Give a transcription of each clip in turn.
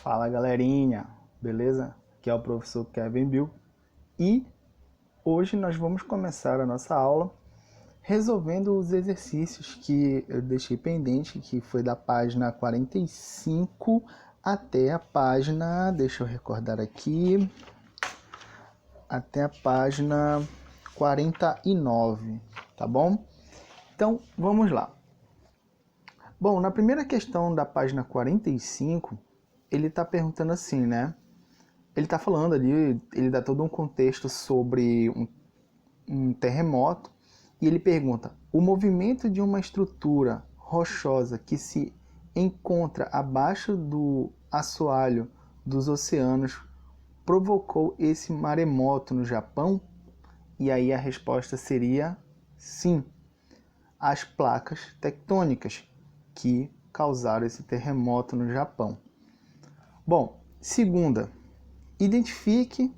Fala galerinha, beleza? Aqui é o professor Kevin Bill e hoje nós vamos começar a nossa aula resolvendo os exercícios que eu deixei pendente, que foi da página 45 até a página, deixa eu recordar aqui, até a página 49, tá bom? Então vamos lá. Bom, na primeira questão da página 45, ele está perguntando assim, né? Ele está falando ali, ele dá todo um contexto sobre um terremoto e ele pergunta: o movimento de uma estrutura rochosa que se encontra abaixo do assoalho dos oceanos provocou esse maremoto no Japão? E aí a resposta seria sim, as placas tectônicas que causaram esse terremoto no Japão. Bom, segunda, identifique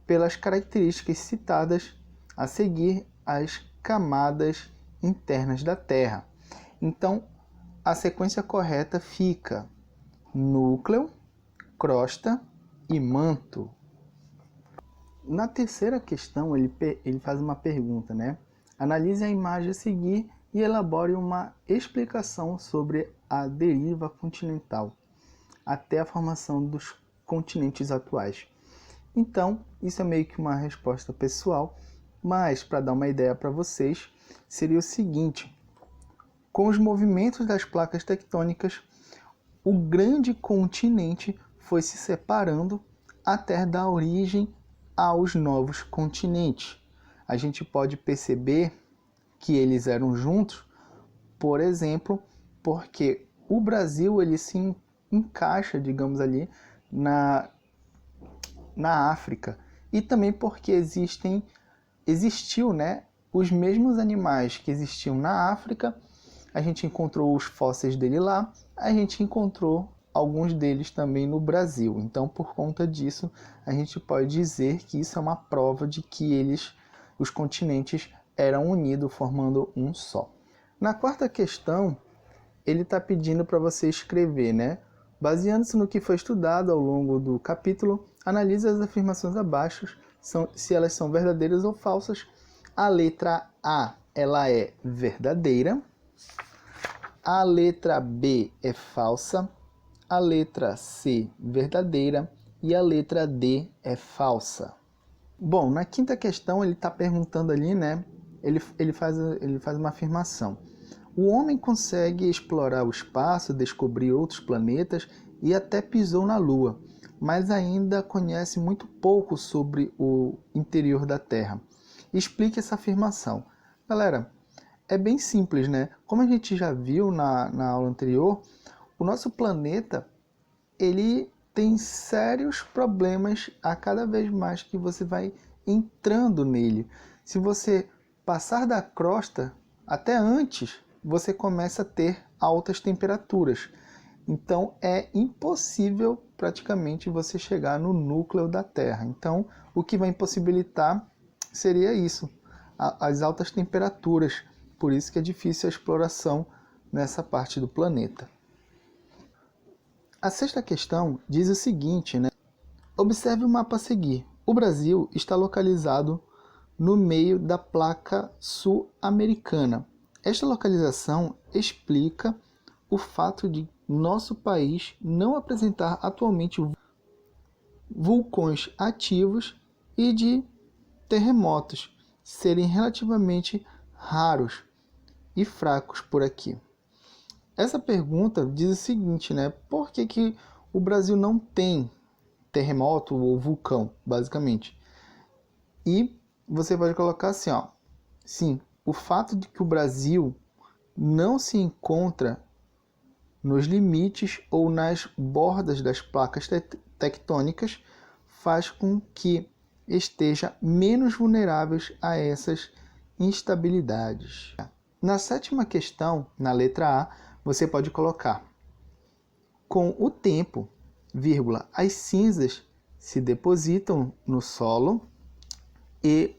pelas características citadas a seguir as camadas internas da Terra. Então, a sequência correta fica núcleo, crosta e manto. Na terceira questão, ele faz uma pergunta, né? Analise a imagem a seguir e elabore uma explicação sobre a deriva continental até a formação dos continentes atuais. Então, isso é meio que uma resposta pessoal, mas para dar uma ideia para vocês, seria o seguinte: com os movimentos das placas tectônicas, o grande continente foi se separando até dar origem aos novos continentes. A gente pode perceber que eles eram juntos, por exemplo, porque o Brasil ele se encaixa, digamos ali, na África, e também porque existiu, né, os mesmos animais que existiam na África, a gente encontrou os fósseis dele lá, a gente encontrou alguns deles também no Brasil. Então, por conta disso, a gente pode dizer que isso é uma prova de que os continentes eram unidos, formando um só. Na quarta questão, ele está pedindo para você escrever, né? Baseando-se no que foi estudado ao longo do capítulo, analise as afirmações abaixo, se elas são verdadeiras ou falsas. A letra A, ela é verdadeira. A letra B é falsa. A letra C, verdadeira. E a letra D é falsa. Bom, na quinta questão ele está perguntando ali, né? Ele faz uma afirmação. O homem consegue explorar o espaço, descobrir outros planetas e até pisou na Lua, mas ainda conhece muito pouco sobre o interior da Terra. Explique essa afirmação. Galera, é bem simples, né? Como a gente já viu na aula anterior, o nosso planeta ele tem sérios problemas a cada vez mais que você vai entrando nele. Se você passar da crosta, até antes, você começa a ter altas temperaturas. Então é impossível praticamente você chegar no núcleo da Terra. Então o que vai impossibilitar seria isso, as altas temperaturas. Por isso que é difícil a exploração nessa parte do planeta. A sexta questão diz o seguinte, né? Observe o mapa a seguir. O Brasil está localizado no meio da placa sul-americana. Esta localização explica o fato de nosso país não apresentar atualmente vulcões ativos e de terremotos serem relativamente raros e fracos por aqui. Essa pergunta diz o seguinte, né? Por que o Brasil não tem terremoto ou vulcão, basicamente? E você pode colocar assim, ó. Sim, o fato de que o Brasil não se encontra nos limites ou nas bordas das placas tectônicas faz com que esteja menos vulneráveis a essas instabilidades. Na sétima questão, na letra A, você pode colocar: com o tempo, vírgula, as cinzas se depositam no solo e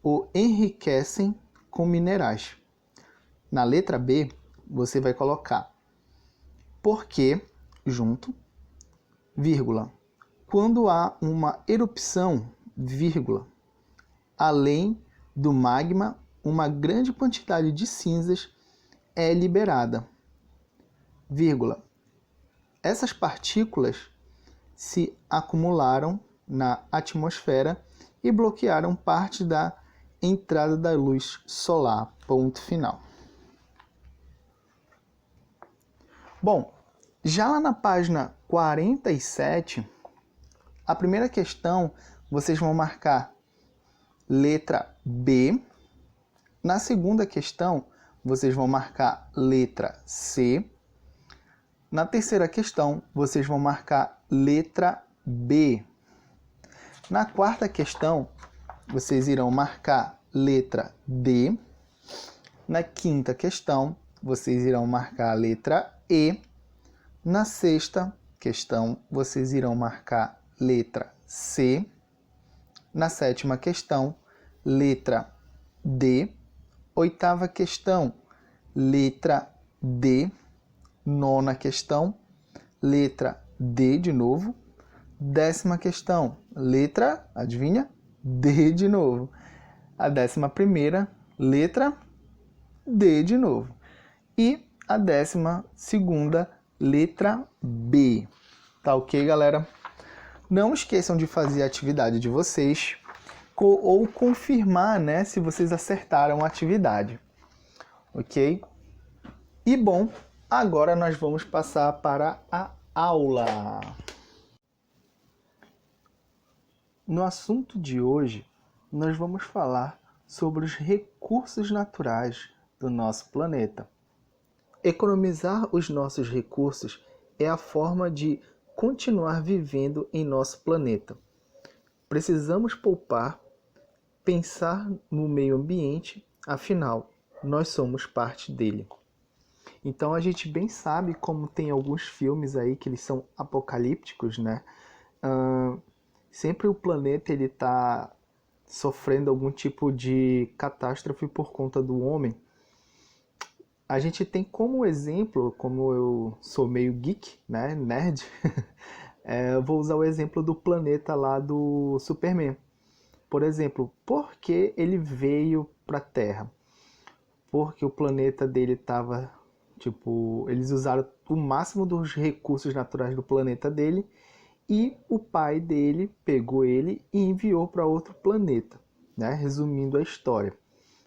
o enriquecem com minerais. Na letra B, você vai colocar porque, junto, vírgula, quando há uma erupção, vírgula, além do magma, uma grande quantidade de cinzas é liberada, vírgula. Essas partículas se acumularam na atmosfera e bloquearam parte da entrada da luz solar. Ponto final. Bom, já lá na página 47, a primeira questão vocês vão marcar letra B. Na segunda questão, vocês vão marcar letra C. Na terceira questão, vocês vão marcar letra B. Na quarta questão, vocês irão marcar letra D. Na quinta questão, vocês irão marcar a letra E. Na sexta questão, vocês irão marcar letra C. Na sétima questão, letra D. Oitava questão, letra D. Nona questão, letra D de novo. Décima questão, letra, adivinha? D de novo. A 11ª, letra D de novo. E a 12ª, letra B. Tá ok, galera? Não esqueçam de fazer a atividade de vocês ou confirmar, né, se vocês acertaram a atividade. Ok? E bom, agora nós vamos passar para a aula. No assunto de hoje, nós vamos falar sobre os recursos naturais do nosso planeta. Economizar os nossos recursos é a forma de continuar vivendo em nosso planeta. Precisamos poupar, pensar no meio ambiente, afinal, nós somos parte dele. Então a gente bem sabe como tem alguns filmes aí que eles são apocalípticos, né? Sempre o planeta ele está sofrendo algum tipo de catástrofe por conta do homem. A gente tem como exemplo, como eu sou meio geek, né, nerd, eu vou usar o exemplo do planeta lá do Superman. Por exemplo, por que ele veio para a Terra? Porque o planeta dele estava, eles usaram o máximo dos recursos naturais do planeta dele e o pai dele pegou ele e enviou para outro planeta, né? Resumindo a história.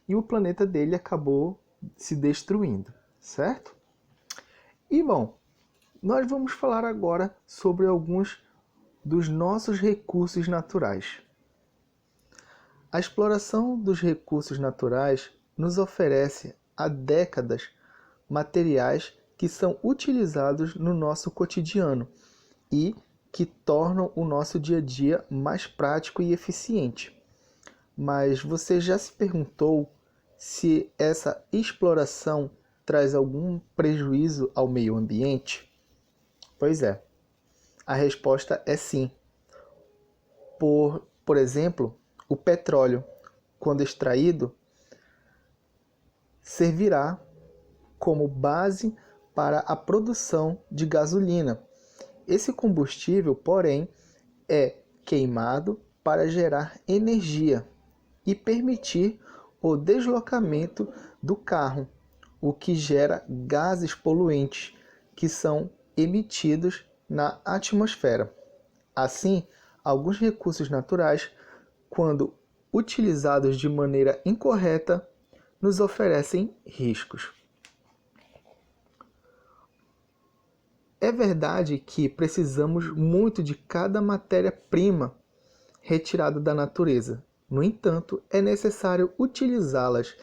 E o planeta dele acabou se destruindo, certo? E bom, nós vamos falar agora sobre alguns dos nossos recursos naturais. A exploração dos recursos naturais nos oferece há décadas materiais que são utilizados no nosso cotidiano e que tornam o nosso dia a dia mais prático e eficiente. Mas você já se perguntou se essa exploração traz algum prejuízo ao meio ambiente? Pois é, a resposta é sim. Por exemplo, o petróleo, quando extraído, servirá como base para a produção de gasolina. Esse combustível, porém, é queimado para gerar energia e permitir o deslocamento do carro, o que gera gases poluentes que são emitidos na atmosfera. Assim, alguns recursos naturais, quando utilizados de maneira incorreta, nos oferecem riscos. É verdade que precisamos muito de cada matéria-prima retirada da natureza. No entanto, é necessário utilizá-las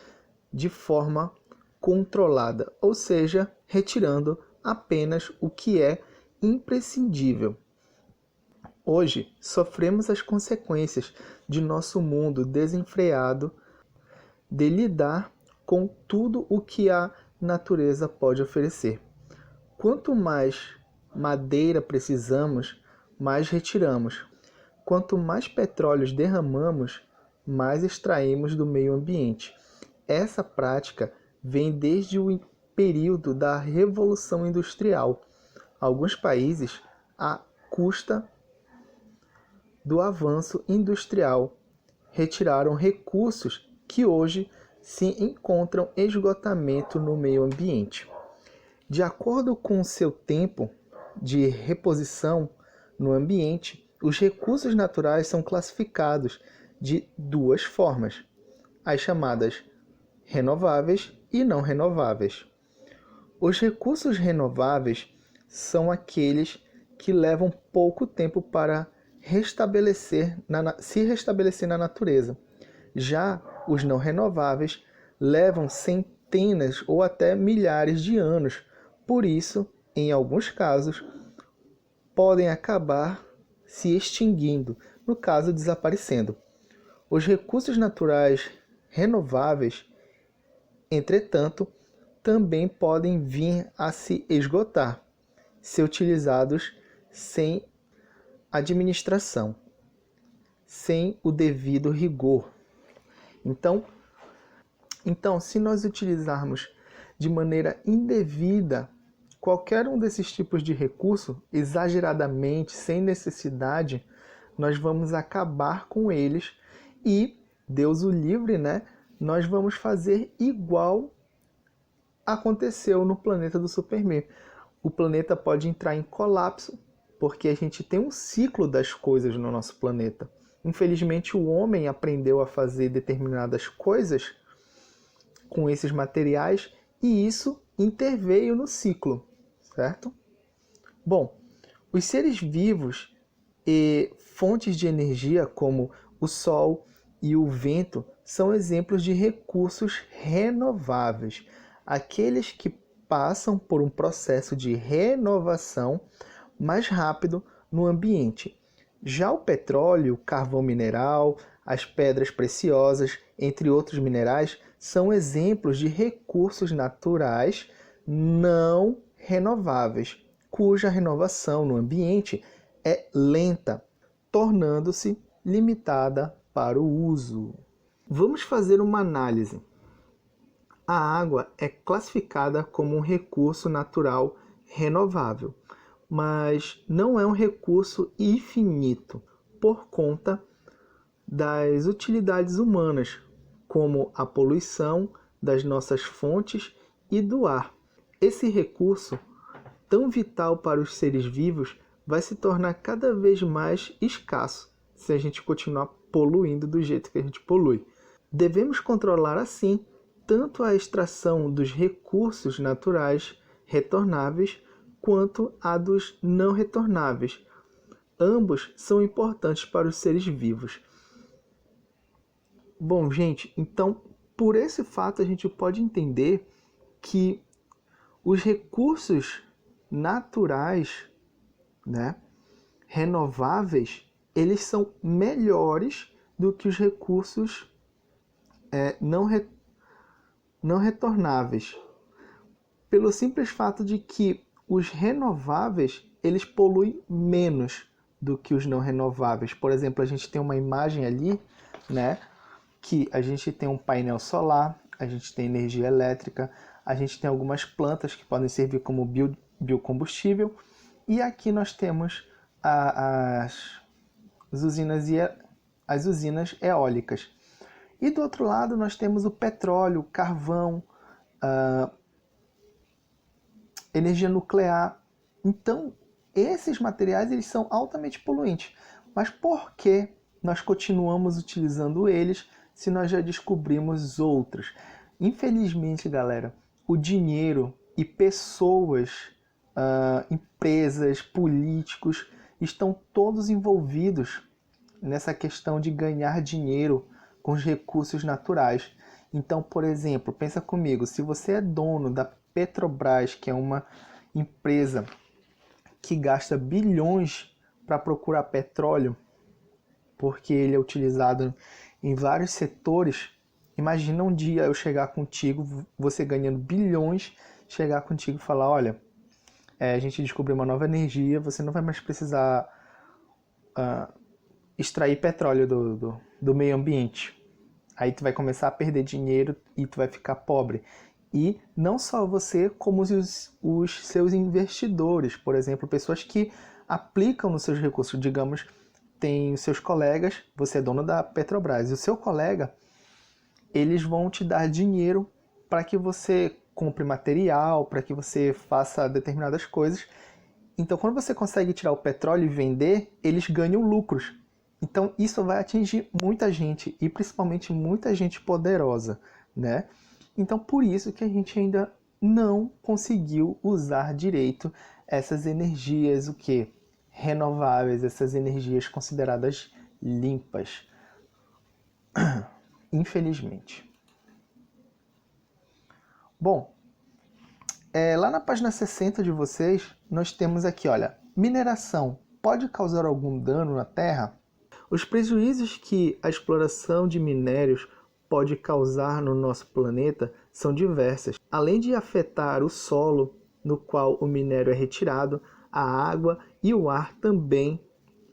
de forma controlada, ou seja, retirando apenas o que é imprescindível. Hoje, sofremos as consequências de nosso mundo desenfreado de lidar com tudo o que a natureza pode oferecer. Quanto mais madeira precisamos, mais retiramos. Quanto mais petróleos derramamos, mais extraímos do meio ambiente. Essa prática vem desde o período da Revolução Industrial. Alguns países custa do avanço industrial, retiraram recursos que hoje se encontram em esgotamento no meio ambiente. De acordo com seu tempo de reposição no ambiente, os recursos naturais são classificados de duas formas: as chamadas renováveis e não renováveis. Os recursos renováveis são aqueles que levam pouco tempo para se restabelecer na natureza. Já os não renováveis levam centenas ou até milhares de anos. Por isso, em alguns casos, podem acabar se extinguindo, no caso, desaparecendo. Os recursos naturais renováveis, entretanto, também podem vir a se esgotar, se utilizados sem administração, sem o devido rigor. Então, se nós utilizarmos de maneira indevida qualquer um desses tipos de recurso, exageradamente, sem necessidade, nós vamos acabar com eles e, Deus o livre, né? Nós vamos fazer igual aconteceu no planeta do Superman. O planeta pode entrar em colapso, porque a gente tem um ciclo das coisas no nosso planeta. Infelizmente, o homem aprendeu a fazer determinadas coisas com esses materiais e isso interveio no ciclo, certo? Bom, os seres vivos e fontes de energia como o Sol e o vento são exemplos de recursos renováveis, aqueles que passam por um processo de renovação mais rápido no ambiente. Já o petróleo, o carvão mineral, as pedras preciosas, entre outros minerais, são exemplos de recursos naturais não renováveis, cuja renovação no ambiente é lenta, tornando-se limitada para o uso. Vamos fazer uma análise. A água é classificada como um recurso natural renovável, mas não é um recurso infinito por conta das utilidades humanas, como a poluição das nossas fontes e do ar. Esse recurso, tão vital para os seres vivos, vai se tornar cada vez mais escasso se a gente continuar poluindo do jeito que a gente polui. Devemos controlar, assim, tanto a extração dos recursos naturais retornáveis quanto a dos não retornáveis. Ambos são importantes para os seres vivos. Bom, gente, então, por esse fato a gente pode entender que os recursos naturais, né, renováveis, eles são melhores do que os recursos não retornáveis, pelo simples fato de que os renováveis, eles poluem menos do que os não renováveis. Por exemplo, a gente tem uma imagem ali, né, que a gente tem um painel solar, a gente tem energia elétrica, a gente tem algumas plantas que podem servir como biocombustível, e aqui nós temos as usinas eólicas. E do outro lado nós temos o petróleo, o carvão, energia nuclear. Então, esses materiais eles são altamente poluentes. Mas por que nós continuamos utilizando eles se nós já descobrimos outros? Infelizmente, galera, o dinheiro e pessoas, empresas, políticos estão todos envolvidos nessa questão de ganhar dinheiro com os recursos naturais. Então, por exemplo, pensa comigo, se você é dono da Petrobras, que é uma empresa que gasta bilhões para procurar petróleo, porque ele é utilizado em vários setores, imagina um dia eu chegar contigo, você ganhando bilhões, chegar contigo e falar, olha, a gente descobriu uma nova energia, você não vai mais precisar extrair petróleo do meio ambiente. Aí tu vai começar a perder dinheiro e tu vai ficar pobre. E não só você, como os seus investidores, por exemplo, pessoas que aplicam nos seus recursos. Digamos, tem os seus colegas, você é dono da Petrobras, e o seu colega, eles vão te dar dinheiro para que você compre material, para que você faça determinadas coisas. Então, quando você consegue tirar o petróleo e vender, eles ganham lucros. Então, isso vai atingir muita gente, e principalmente muita gente poderosa, né? Então, por isso que a gente ainda não conseguiu usar direito essas energias, o quê? Renováveis, essas energias consideradas limpas. Infelizmente. Bom, lá na página 60 de vocês, nós temos aqui, olha, mineração pode causar algum dano na Terra? Os prejuízos que a exploração de minérios pode causar no nosso planeta são diversas. Além de afetar o solo no qual o minério é retirado, a água e o ar também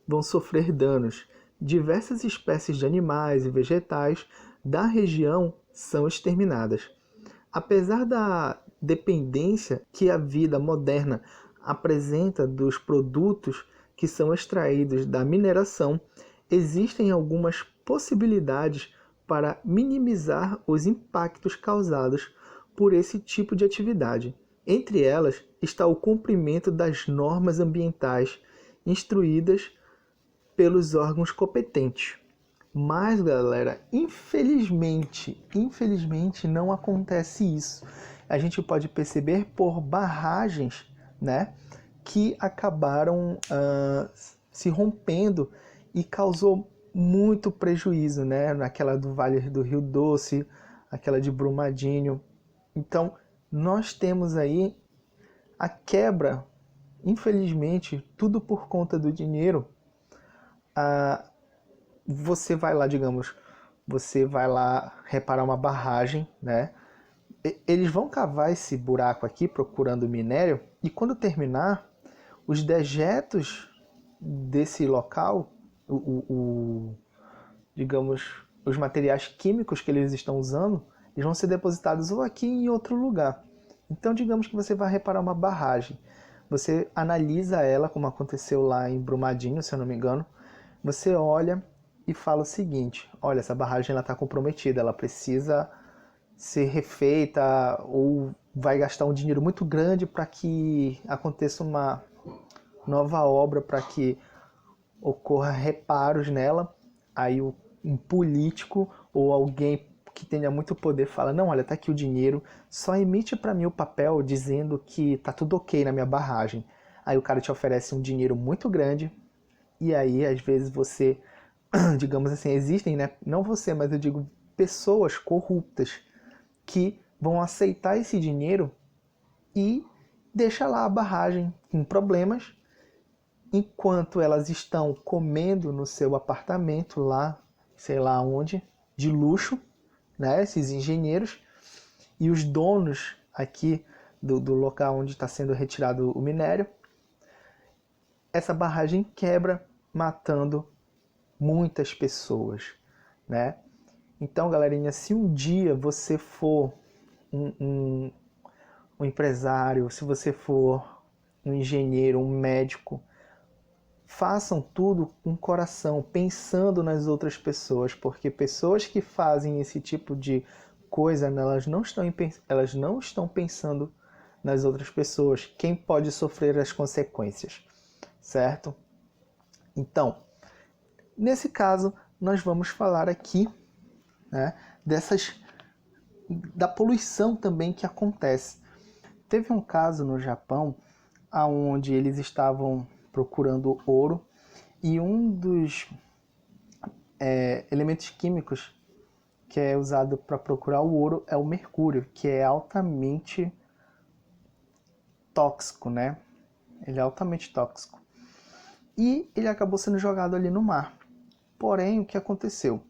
vão sofrer danos. Diversas espécies de animais e vegetais da região são exterminadas. Apesar da dependência que a vida moderna apresenta dos produtos que são extraídos da mineração, existem algumas possibilidades para minimizar os impactos causados por esse tipo de atividade. Entre elas está o cumprimento das normas ambientais instruídas pelos órgãos competentes. Mas, galera, infelizmente não acontece isso. A gente pode perceber por barragens, né, que acabaram se rompendo e causou muito prejuízo, né, naquela do Vale do Rio Doce, aquela de Brumadinho. Então, nós temos aí a quebra, infelizmente, tudo por conta do dinheiro. Você vai lá, digamos, você vai lá reparar uma barragem, né? Eles vão cavar esse buraco aqui procurando minério e quando terminar, os dejetos desse local, digamos, os materiais químicos que eles estão usando, eles vão ser depositados ou aqui em outro lugar. Então, digamos que você vai reparar uma barragem. Você analisa ela, como aconteceu lá em Brumadinho, se eu não me engano. Você olha e fala o seguinte: olha, essa barragem está comprometida, ela precisa ser refeita ou vai gastar um dinheiro muito grande para que aconteça uma nova obra, para que ocorra reparos nela. Aí um político ou alguém que tenha muito poder fala: não, olha, tá aqui o dinheiro, só emite para mim o papel dizendo que tá tudo ok na minha barragem. Aí o cara te oferece um dinheiro muito grande e aí às vezes você, digamos assim, existem, né? Não você, mas eu digo pessoas corruptas que vão aceitar esse dinheiro e deixa lá a barragem com problemas, enquanto elas estão comendo no seu apartamento lá, sei lá onde, de luxo, né? Esses engenheiros e os donos aqui do local onde está sendo retirado o minério. Essa barragem quebra, matando muitas pessoas, né? Então, galerinha, se um dia você for um empresário, se você for um engenheiro, um médico, façam tudo com coração, pensando nas outras pessoas, porque pessoas que fazem esse tipo de coisa, elas não estão pensando nas outras pessoas, quem pode sofrer as consequências, certo? Então, nesse caso, nós vamos falar aqui, né, da poluição também que acontece. Teve um caso no Japão onde eles estavam procurando ouro e um dos elementos químicos que é usado para procurar o ouro é o mercúrio, que é altamente tóxico, né? Ele é altamente tóxico. E ele acabou sendo jogado ali no mar. Porém, o que aconteceu?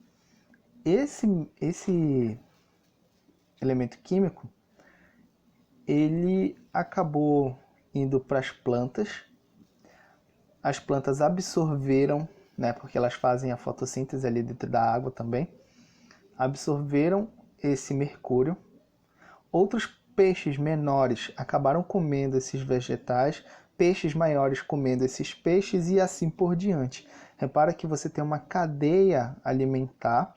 Esse elemento químico, ele acabou indo para as plantas. As plantas absorveram, né, porque elas fazem a fotossíntese ali dentro da água também, absorveram esse mercúrio, outros peixes menores acabaram comendo esses vegetais, peixes maiores comendo esses peixes e assim por diante. Repara que você tem uma cadeia alimentar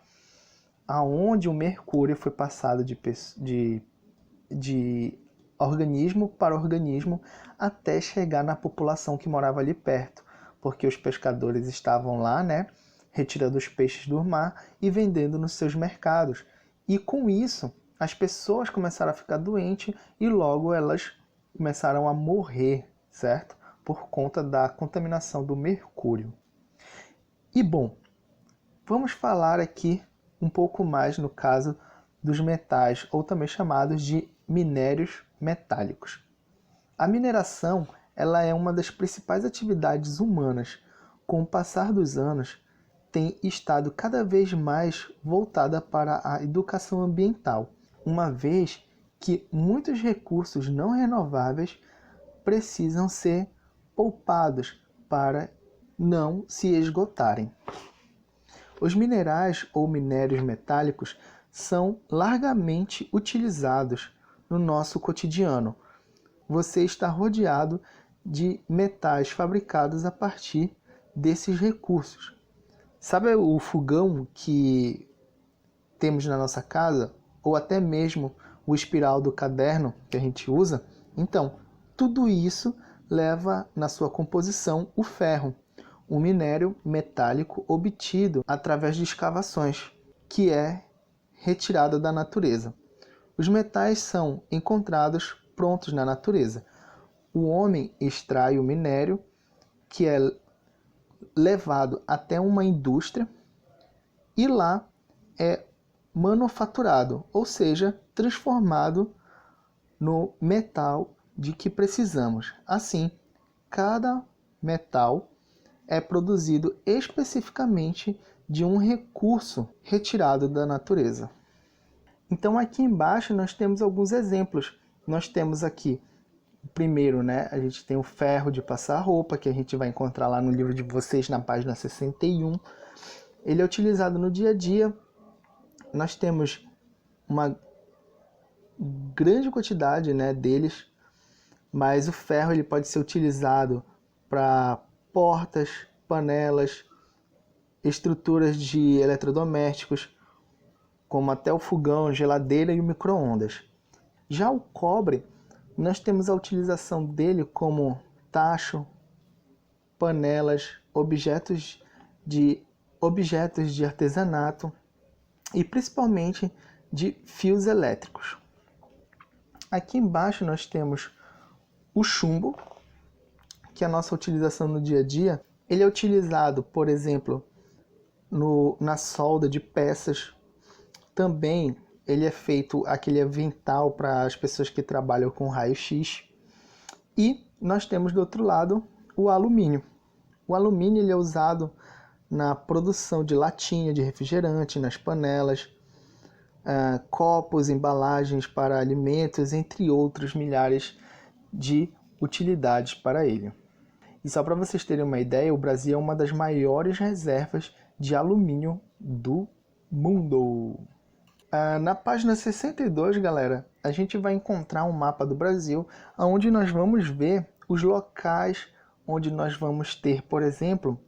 aonde o mercúrio foi passado de organismo para organismo até chegar na população que morava ali perto, porque os pescadores estavam lá, né, retirando os peixes do mar e vendendo nos seus mercados. E com isso, as pessoas começaram a ficar doentes e logo elas começaram a morrer, certo? Por conta da contaminação do mercúrio. E bom, vamos falar aqui um pouco mais no caso dos metais, ou também chamados de minérios metálicos. A mineração, ela é uma das principais atividades humanas. Com o passar dos anos, tem estado cada vez mais voltada para a educação ambiental, uma vez que muitos recursos não renováveis precisam ser poupados para não se esgotarem. Os minerais ou minérios metálicos são largamente utilizados no nosso cotidiano. Você está rodeado de metais fabricados a partir desses recursos. Sabe o fogão que temos na nossa casa? Ou até mesmo o espiral do caderno que a gente usa? Então, tudo isso leva na sua composição o ferro, um minério metálico obtido através de escavações, que é retirada da natureza. Os metais são encontrados prontos na natureza. O homem extrai o minério, que é levado até uma indústria e lá é manufaturado, ou seja, transformado no metal de que precisamos. Assim, cada metal é produzido especificamente de um recurso retirado da natureza. Então aqui embaixo nós temos alguns exemplos. Nós temos aqui, primeiro, né, a gente tem o ferro de passar roupa, que a gente vai encontrar lá no livro de vocês na página 61. Ele é utilizado no dia a dia. Nós temos uma grande quantidade, né, deles, mas o ferro ele pode ser utilizado para portas, panelas, estruturas de eletrodomésticos, como até o fogão, geladeira e o micro-ondas. Já o cobre, nós temos a utilização dele como tacho, panelas, objetos de artesanato e principalmente de fios elétricos. Aqui embaixo nós temos o chumbo, que é a nossa utilização no dia a dia. Ele é utilizado, por exemplo, na solda de peças. Também ele é feito aquele avental para as pessoas que trabalham com raio-x. E nós temos do outro lado o alumínio. O alumínio ele é usado na produção de latinha de refrigerante, nas panelas, copos, embalagens para alimentos, entre outros milhares de utilidades para ele. E só para vocês terem uma ideia, o Brasil é uma das maiores reservas de alumínio do mundo. Na página 62, galera, a gente vai encontrar um mapa do Brasil, onde nós vamos ver os locais onde nós vamos ter, por exemplo,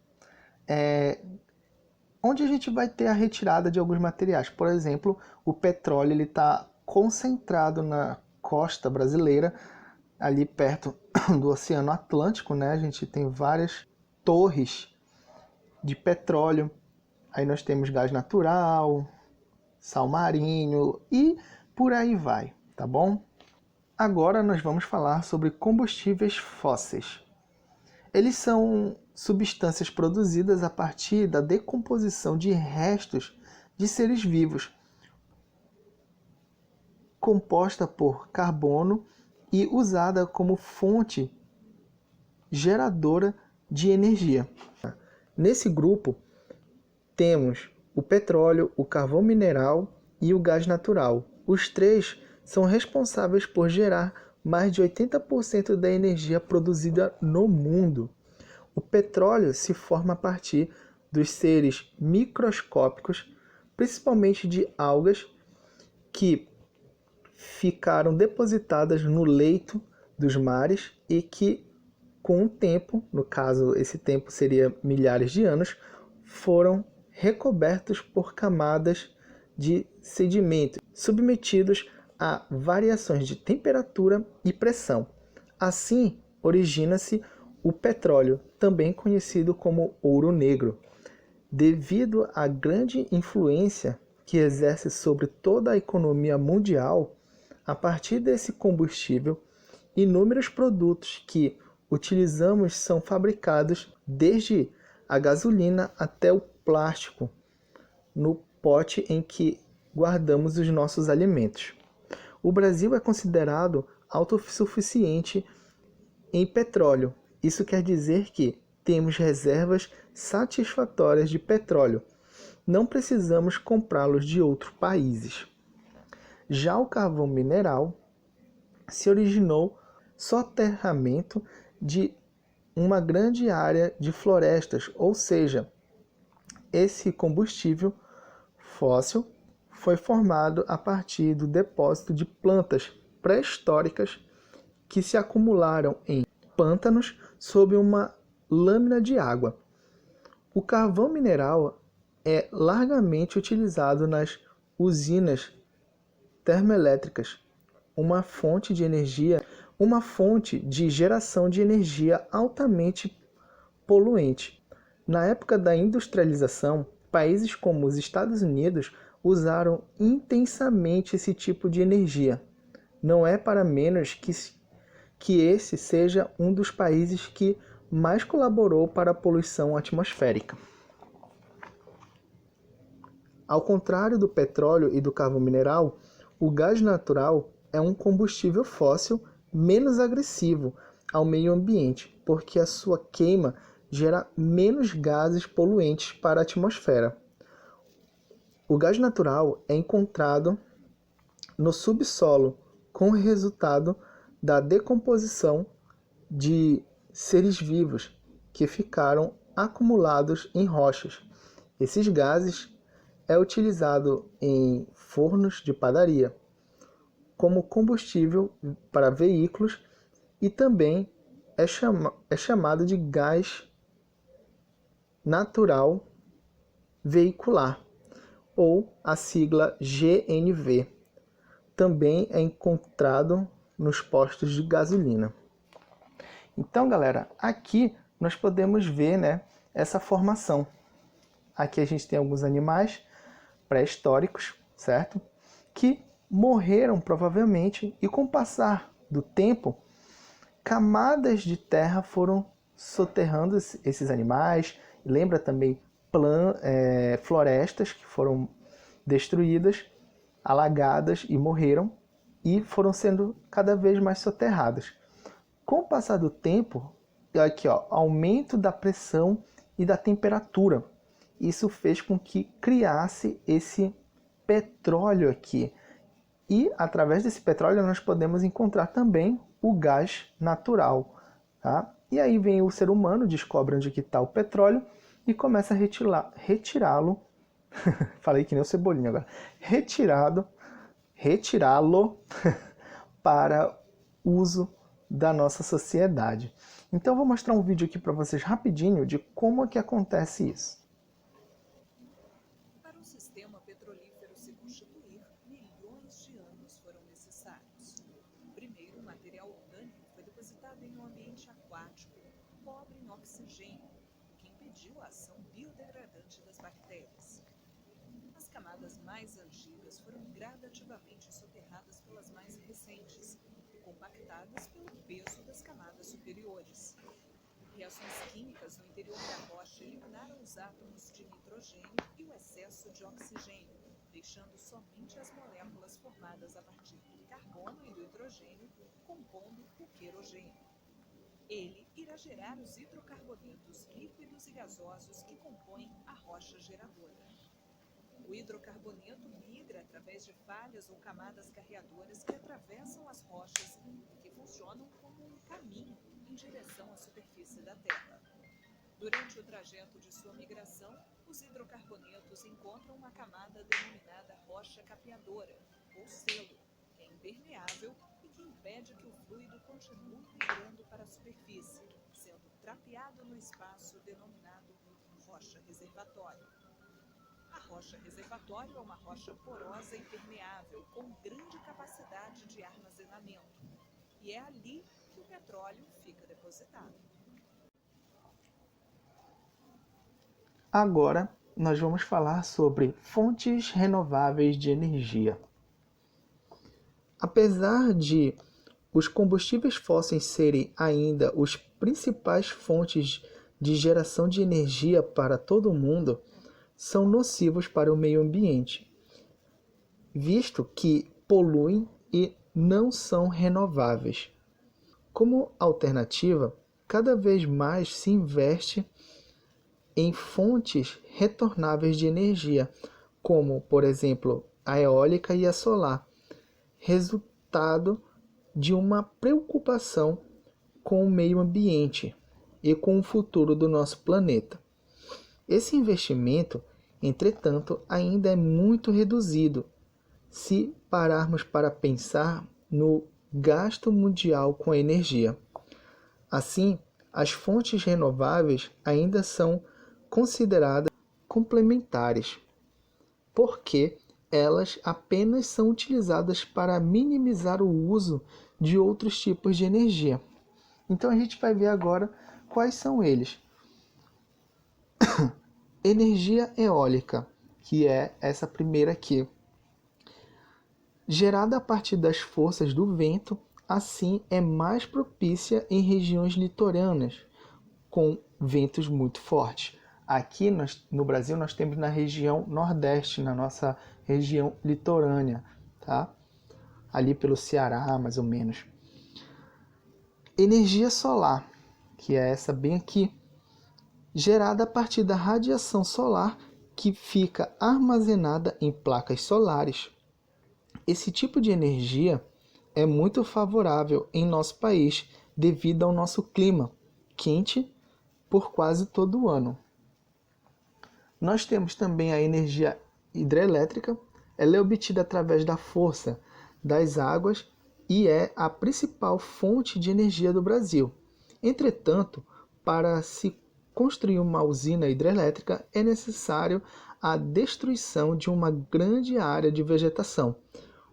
onde a gente vai ter a retirada de alguns materiais. Por exemplo, o petróleo está concentrado na costa brasileira, ali perto do Oceano Atlântico, né? A gente tem várias torres de petróleo. Aí nós temos gás natural, sal marinho e por aí vai, tá bom? Agora nós vamos falar sobre combustíveis fósseis. Eles são substâncias produzidas a partir da decomposição de restos de seres vivos, composta por carbono e usada como fonte geradora de energia. Nesse grupo temos o petróleo, o carvão mineral e o gás natural. Os três são responsáveis por gerar mais de 80% da energia produzida no mundo. O petróleo se forma a partir dos seres microscópicos, principalmente de algas, que ficaram depositadas no leito dos mares e que, com o tempo, no caso esse tempo seria milhares de anos, foram recobertos por camadas de sedimento, submetidos a variações de temperatura e pressão. Assim, origina-se o petróleo, também conhecido como ouro negro. Devido à grande influência que exerce sobre toda a economia mundial, a partir desse combustível, inúmeros produtos que utilizamos são fabricados, desde a gasolina até o plástico, no pote em que guardamos os nossos alimentos. O Brasil é considerado autossuficiente em petróleo. Isso quer dizer que temos reservas satisfatórias de petróleo. Não precisamos comprá-los de outros países. Já o carvão mineral se originou soterramento de uma grande área de florestas, ou seja, esse combustível fóssil foi formado a partir do depósito de plantas pré-históricas que se acumularam em pântanos sob uma lâmina de água. O carvão mineral é largamente utilizado nas usinas termoelétricas, uma fonte de geração de energia altamente poluente. Na época da industrialização, países como os Estados Unidos usaram intensamente esse tipo de energia. Não é para menos que esse seja um dos países que mais colaborou para a poluição atmosférica. Ao contrário do petróleo e do carvão mineral, o gás natural é um combustível fóssil menos agressivo ao meio ambiente, porque a sua queima gera menos gases poluentes para a atmosfera. O gás natural é encontrado no subsolo com o resultado da decomposição de seres vivos que ficaram acumulados em rochas. Esses gases é utilizado em fornos de padaria, como combustível para veículos e também é chamado de gás natural veicular, ou a sigla GNV. Também é encontrado nos postos de gasolina. Então, galera, aqui nós podemos ver, né, essa formação. Aqui a gente tem alguns animais pré-históricos, certo? Que morreram provavelmente e com o passar do tempo, camadas de terra foram soterrando esses animais. Lembra também florestas que foram destruídas, alagadas e morreram e foram sendo cada vez mais soterradas. Com o passar do tempo, aqui ó, aumento da pressão e da temperatura. Isso fez com que criasse esse petróleo aqui. E através desse petróleo nós podemos encontrar também o gás natural. Tá? E aí vem o ser humano, descobre onde está o petróleo e começa a retirá-lo. Falei que nem o Cebolinha agora. Retirá-lo para uso da nossa sociedade. Então eu vou mostrar um vídeo aqui para vocês rapidinho de como é que acontece isso. Para o sistema petrolífero se constituir, milhões de anos foram necessários. Primeiro, o material orgânico foi depositado em um ambiente aquático, pobre em oxigênio, o que impediu a ação biodegradante das bactérias. As camadas mais antigas foram gradativamente soterradas pelas mais recentes e compactadas pelo peso das camadas superiores. Reações químicas no interior da rocha eliminaram os átomos de nitrogênio e o excesso de oxigênio, deixando somente as moléculas formadas a partir do carbono e do hidrogênio, compondo o querogênio. Ele irá gerar os hidrocarbonetos líquidos e gasosos que compõem a rocha geradora. O hidrocarboneto migra através de falhas ou camadas carreadoras que atravessam as rochas e que funcionam como um caminho em direção à superfície da Terra. Durante o trajeto de sua migração, os hidrocarbonetos encontram uma camada denominada rocha capeadora, ou selo, que é impermeável e que impede que o fluido continue migrando para a superfície, sendo trapeado no espaço denominado rocha reservatório. A rocha reservatório é uma rocha porosa e permeável com grande capacidade de armazenamento, e é ali que o petróleo fica depositado. Agora, nós vamos falar sobre fontes renováveis de energia. Apesar de os combustíveis fósseis serem ainda os principais fontes de geração de energia para todo o mundo, são nocivos para o meio ambiente, visto que poluem e não são renováveis. Como alternativa, cada vez mais se investe em fontes retornáveis de energia, como, por exemplo, a eólica e a solar, resultado de uma preocupação com o meio ambiente e com o futuro do nosso planeta. Esse investimento, entretanto, ainda é muito reduzido se pararmos para pensar no gasto mundial com a energia. Assim, as fontes renováveis ainda são consideradas complementares, porque elas apenas são utilizadas para minimizar o uso de outros tipos de energia. Então a gente vai ver agora quais são eles. Energia eólica, que é essa primeira aqui. Gerada a partir das forças do vento, assim é mais propícia em regiões litorâneas, com ventos muito fortes. Aqui no Brasil nós temos na região nordeste, na nossa região litorânea, tá? Ali pelo Ceará, mais ou menos. Energia solar, que é essa bem aqui, gerada a partir da radiação solar que fica armazenada em placas solares. Esse tipo de energia é muito favorável em nosso país devido ao nosso clima quente por quase todo o ano. Nós temos também a energia hidrelétrica. Ela é obtida através da força das águas e é a principal fonte de energia do Brasil. Entretanto, para se construir uma usina hidrelétrica é necessário a destruição de uma grande área de vegetação,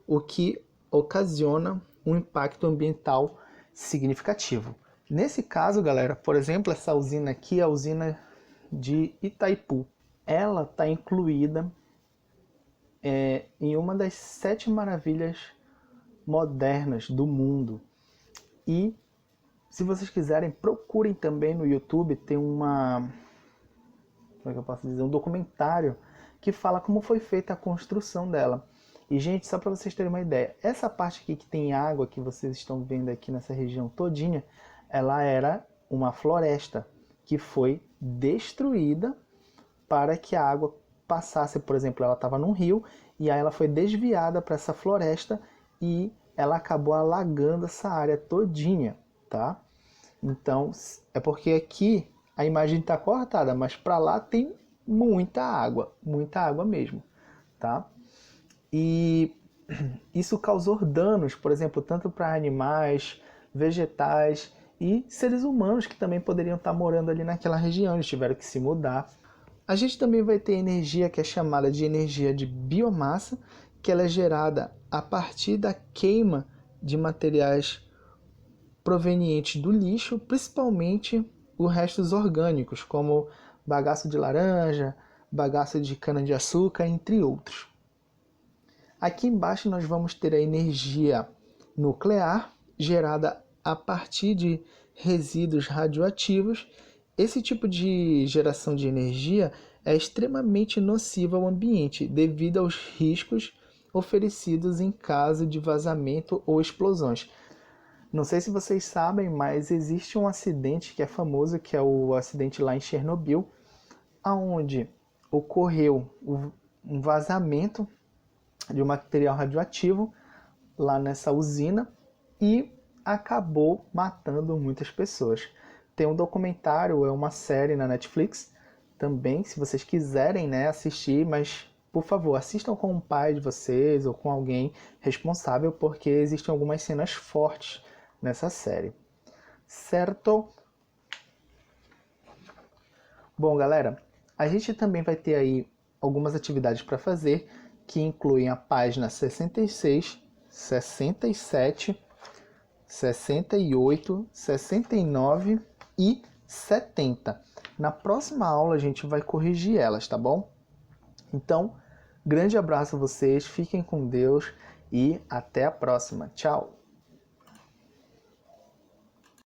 o que ocasiona um impacto ambiental significativo. Nesse caso, galera, por exemplo, essa usina aqui é a usina de Itaipu. Ela está incluída em uma das 7 maravilhas modernas do mundo. E se vocês quiserem, procurem também no YouTube, tem como é que eu posso dizer, um documentário que fala como foi feita a construção dela. E, gente, só para vocês terem uma ideia, essa parte aqui que tem água que vocês estão vendo aqui nessa região todinha, ela era uma floresta que foi destruída para que a água passasse. Por exemplo, ela estava num rio e aí ela foi desviada para essa floresta e ela acabou alagando essa área todinha, tá? Então, é porque aqui a imagem está cortada, mas para lá tem muita água mesmo, tá? E isso causou danos, por exemplo, tanto para animais, vegetais e seres humanos que também poderiam estar morando ali naquela região, eles tiveram que se mudar. A gente também vai ter energia que é chamada de energia de biomassa, que ela é gerada a partir da queima de materiais provenientes do lixo, principalmente os restos orgânicos, como bagaço de laranja, bagaço de cana-de-açúcar, entre outros. Aqui embaixo nós vamos ter a energia nuclear, gerada a partir de resíduos radioativos. Esse tipo de geração de energia é extremamente nociva ao ambiente, devido aos riscos oferecidos em caso de vazamento ou explosões. Não sei se vocês sabem, mas existe um acidente que é famoso, que é o acidente lá em Chernobyl, onde ocorreu um vazamento de um material radioativo lá nessa usina e acabou matando muitas pessoas. Tem um documentário, é uma série na Netflix também, se vocês quiserem, né, assistir, mas por favor, assistam com o pai de vocês ou com alguém responsável, porque existem algumas cenas fortes nessa série. Certo? Bom, galera, a gente também vai ter aí algumas atividades para fazer, que incluem a página 66, 67, 68, 69 e 70. Na próxima aula a gente vai corrigir elas, tá bom? Então, grande abraço a vocês, fiquem com Deus e até a próxima. Tchau!